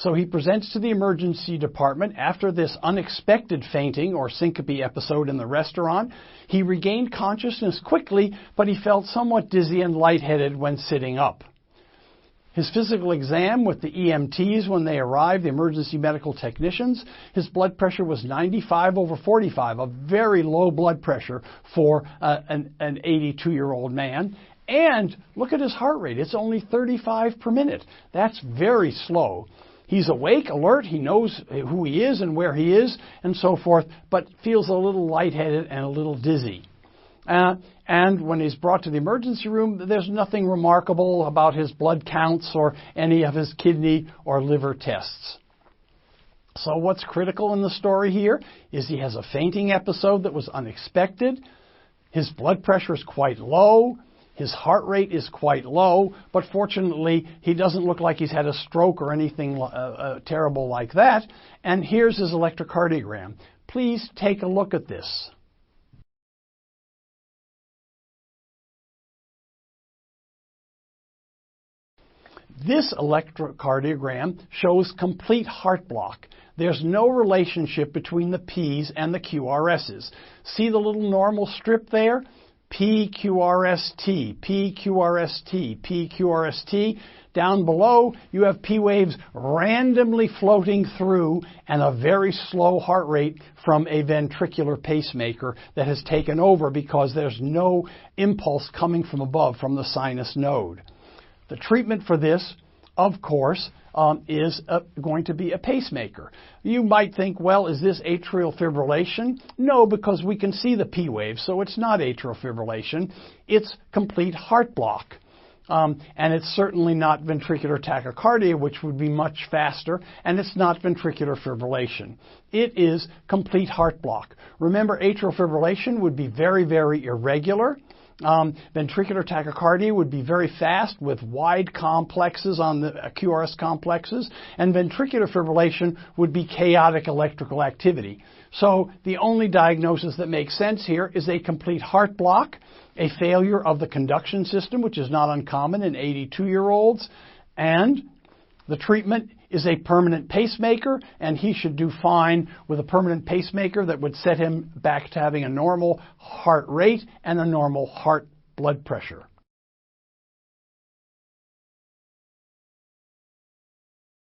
So he presents to the emergency department after this unexpected fainting or syncope episode in the restaurant. He regained consciousness quickly, but he felt somewhat dizzy and lightheaded when sitting up. His physical exam with the EMTs when they arrived, the emergency medical technicians, his blood pressure was 95/45, a very low blood pressure for an 82-year-old man. And look at his heart rate. It's only 35 per minute. That's very slow. He's awake, alert, he knows who he is and where he is and so forth, but feels a little lightheaded and a little dizzy. And when he's brought to the emergency room, there's nothing remarkable about his blood counts or any of his kidney or liver tests. So what's critical in the story here is he has a fainting episode that was unexpected. His blood pressure is quite low. His heart rate is quite low, but fortunately, he doesn't look like he's had a stroke or anything terrible like that. And here's his electrocardiogram. Please take a look at this. This electrocardiogram shows complete heart block. There's no relationship between the P's and the QRS's. See the little normal strip there? PQRST, PQRST, PQRST. Down below, you have P waves randomly floating through and a very slow heart rate from a ventricular pacemaker that has taken over because there's no impulse coming from above, from the sinus node. The treatment for this, of course, is going to be a pacemaker. You might think, well, is this atrial fibrillation? No, because we can see the P waves, so it's not atrial fibrillation. It's complete heart block. And it's certainly not ventricular tachycardia, which would be much faster, and it's not ventricular fibrillation. It is complete heart block. Remember, atrial fibrillation would be very, very irregular. Ventricular tachycardia would be very fast with wide complexes on the QRS complexes, and ventricular fibrillation would be chaotic electrical activity. So the only diagnosis that makes sense here is a complete heart block, a failure of the conduction system, which is not uncommon in 82-year-olds, and the treatment is a permanent pacemaker, and he should do fine with a permanent pacemaker that would set him back to having a normal heart rate and a normal heart blood pressure.